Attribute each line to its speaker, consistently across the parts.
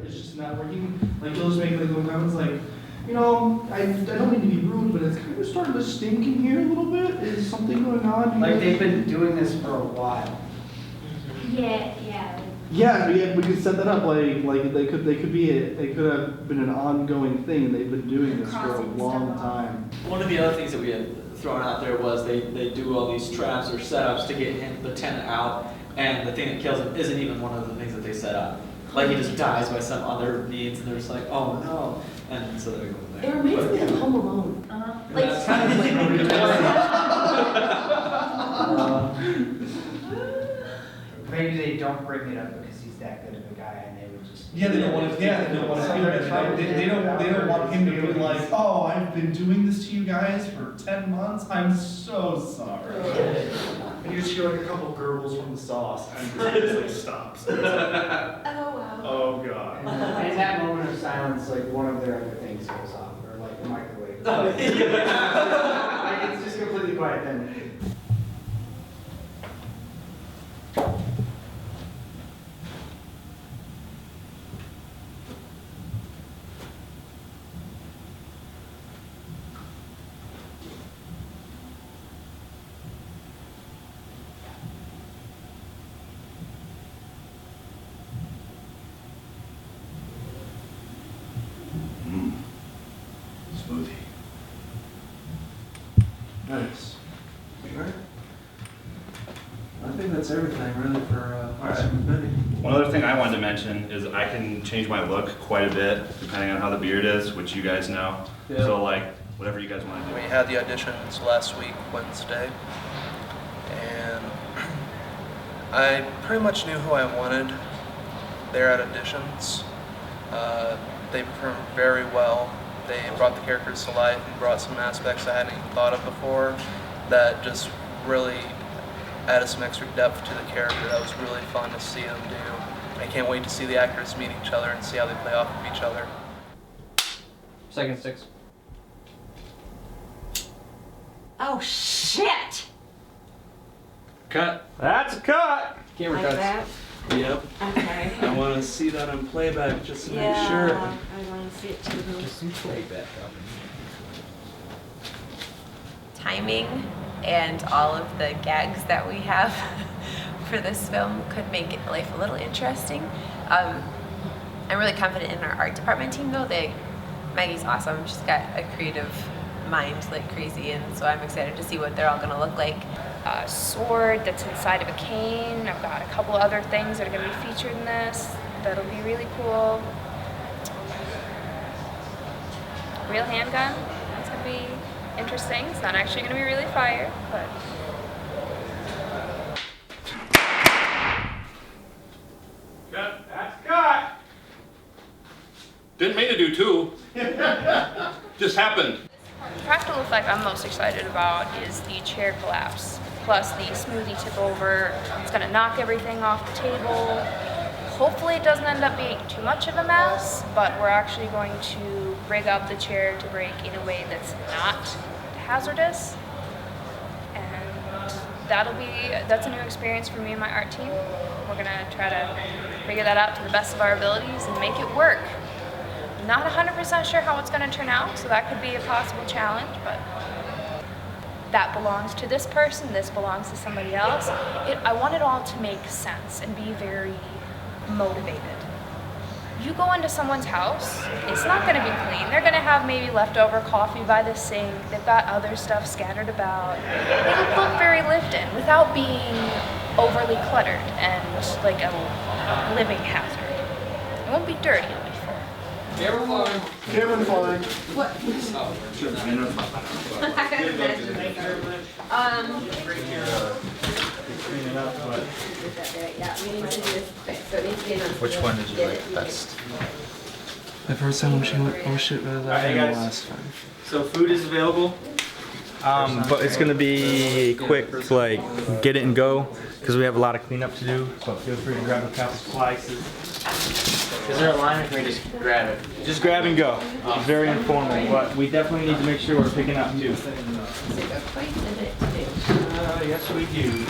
Speaker 1: it's just not working. Like he'll just make like little comments like, you know, I don't mean to be rude, but it's kind of starting to stink in here a little bit. Is something going on?
Speaker 2: Like they've been doing this for a while.
Speaker 3: Yeah.
Speaker 1: Yeah, we could set that up. Like they could have been an ongoing thing. They've been doing this for a long time.
Speaker 4: One of the other things that we had thrown out there was they do all these traps or setups to get the tenant out, and the thing that kills him isn't even one of the things that they set up. Like he just dies by some other means, and they're just like, oh no, and so they go from there.
Speaker 3: It reminds me of Home Alone. Like
Speaker 4: That's kind of
Speaker 2: Maybe they don't bring it up because he's that good of a guy, and they would just.
Speaker 1: Yeah, they don't want to. Yeah, they don't want to. They don't want him to be like, oh, I've been doing this to you guys for 10 months. I'm so sorry. And you just hear like a couple gurgles from the sauce, and it just like stops.
Speaker 3: Oh wow.
Speaker 1: Oh god.
Speaker 2: And in that moment of silence, like one of their other things goes off, or like the microwave. Like it's just completely quiet then.
Speaker 1: Smoothie. Nice. Alright. I think that's everything really for Officer Benny.
Speaker 5: One other thing I wanted to mention is I can change my look quite a bit depending on how the beard is, which you guys know.
Speaker 1: Yeah.
Speaker 5: So like, whatever you guys want to do.
Speaker 6: We had the auditions last week, Wednesday, and I pretty much knew who I wanted there at auditions. They performed very well. They brought the characters to life and brought some aspects I hadn't even thought of before that just really added some extra depth to the character. That was really fun to see them do. I can't wait to see the actors meet each other and see how they play off of each other.
Speaker 4: Second six.
Speaker 3: Oh shit!
Speaker 4: Cut.
Speaker 7: That's a cut.
Speaker 4: Camera
Speaker 3: Like
Speaker 4: cuts.
Speaker 3: that?
Speaker 7: Yep.
Speaker 3: Okay.
Speaker 7: I want to see that on playback just to
Speaker 3: Yeah,
Speaker 7: make sure.
Speaker 3: I want to see it too.
Speaker 4: Just some playback up.
Speaker 8: Timing and all of the gags that we have for this film could make life a little interesting. I'm really confident in our art department team though. Maggie's awesome. She's got a creative mind like crazy, and so I'm excited to see what they're all gonna look like.
Speaker 9: A sword that's inside of a cane. I've got a couple other things that are going to be featured in this. That'll be really cool. Real handgun. That's going to be interesting. It's not actually going to be really fire, but.
Speaker 7: Cut. That's a cut.
Speaker 5: Didn't mean to do two. Just happened.
Speaker 9: The practical effect I'm most excited about is the chair collapse. Plus the smoothie tip over. It's going to knock everything off the table. Hopefully it doesn't end up being too much of a mess, but we're actually going to rig up the chair to break in a way that's not hazardous. And that's a new experience for me and my art team. We're going to try to figure that out to the best of our abilities and make it work. Not 100% sure how it's going to turn out, so that could be a possible challenge, but that belongs to this person, this belongs to somebody else. I want it all to make sense and be very motivated. You go into someone's house, it's not going to be clean. They're going to have maybe leftover coffee by the sink. They've got other stuff scattered about. It'll look very lived in without being overly cluttered and like a living hazard. It won't be dirty, it'll be full.
Speaker 4: Camera flying.
Speaker 1: Camera flying.
Speaker 3: What?
Speaker 6: Which one did you like best?
Speaker 7: The first time when she went, oh shit, was that
Speaker 4: Alright,
Speaker 7: the
Speaker 4: guys.
Speaker 7: last time?
Speaker 4: So food is available.
Speaker 10: But it's gonna be quick, like get it and go, because we have a lot of cleanup to do. But feel free to grab a couple slices.
Speaker 4: Is there a line or can we just grab it?
Speaker 10: Just grab and go. It's very informal, but we definitely need to make sure we're picking up too.
Speaker 4: Yes, we do.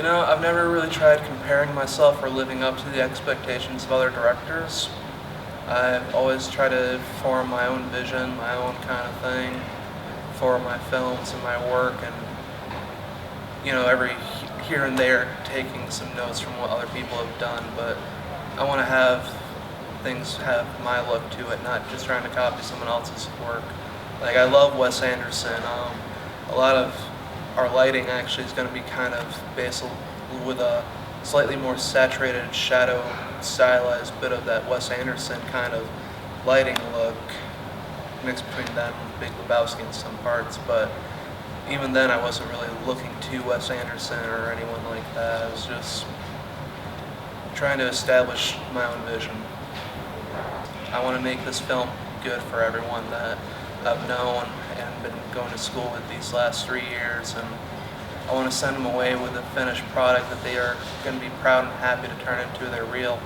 Speaker 6: You know, I've never really tried comparing myself or living up to the expectations of other directors. I've always tried to form my own vision, my own kind of thing for my films and my work, and you know, every here and there taking some notes from what other people have done, but I want to have things have my look to it, not just trying to copy someone else's work. Like, I love Wes Anderson. A lot of our lighting actually is going to be kind of based with a slightly more saturated shadow stylized bit of that Wes Anderson kind of lighting look mixed between them and Big Lebowski in some parts, but even then I wasn't really looking to Wes Anderson or anyone like that. I was just trying to establish my own vision. I want to make this film good for everyone that I've known and been going to school with these last 3 years, and I want to send them away with a finished product that they are going to be proud and happy to turn into their reel.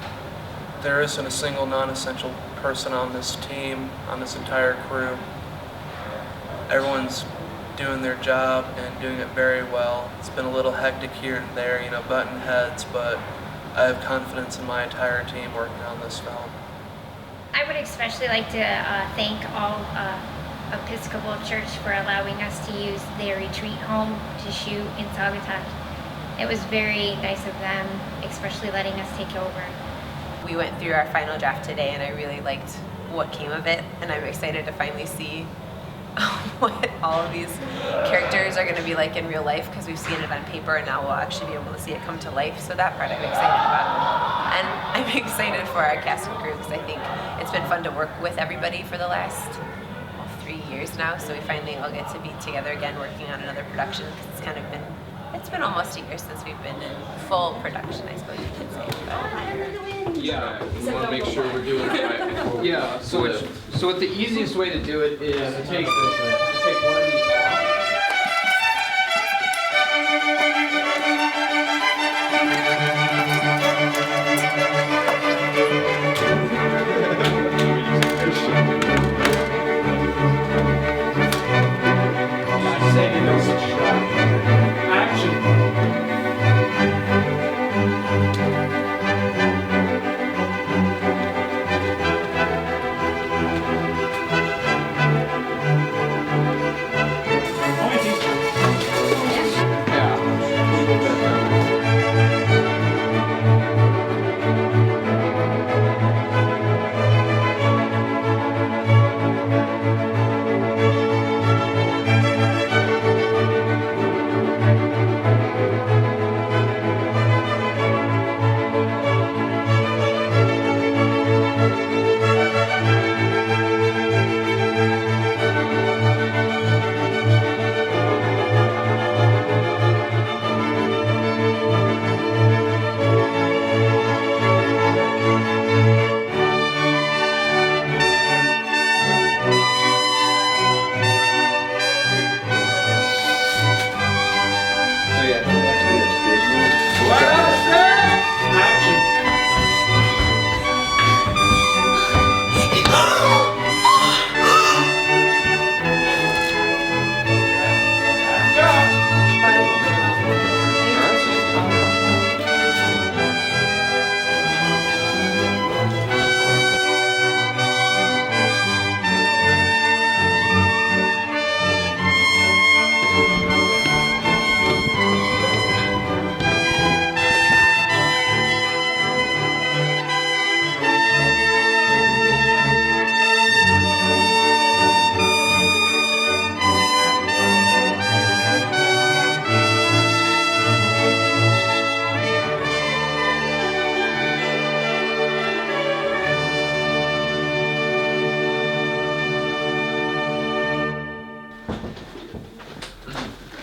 Speaker 6: There isn't a single non-essential person on this team, on this entire crew. Everyone's doing their job and doing it very well. It's been a little hectic here and there, you know, button heads, but I have confidence in my entire team working on this film.
Speaker 11: I would especially like to thank all Episcopal Church for allowing us to use their retreat home to shoot in Saugatuck. It was very nice of them, especially letting us take over.
Speaker 8: We went through our final draft today and I really liked what came of it, and I'm excited to finally see what all of these characters are going to be like in real life, because we've seen it on paper and now we'll actually be able to see it come to life. So that part I'm excited about. And I'm excited for our cast and crew because I think it's been fun to work with everybody for the last 3 years now. So we finally all get to be together again working on another production, because it's been almost a year since we've been in full production, I suppose you could say.
Speaker 12: Yeah, we want to make sure we're doing it right before we
Speaker 2: So what the easiest way to do it is to take one of these off.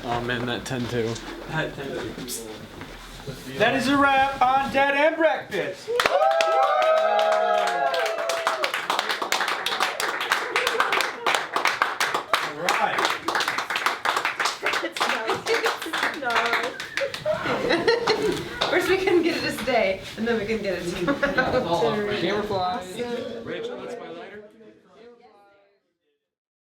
Speaker 12: I'm in at 10-2.
Speaker 10: That is a wrap on Dead and Breakfast.
Speaker 8: First we couldn't get it to stay, and then we couldn't get it to come out.
Speaker 12: Camera flies.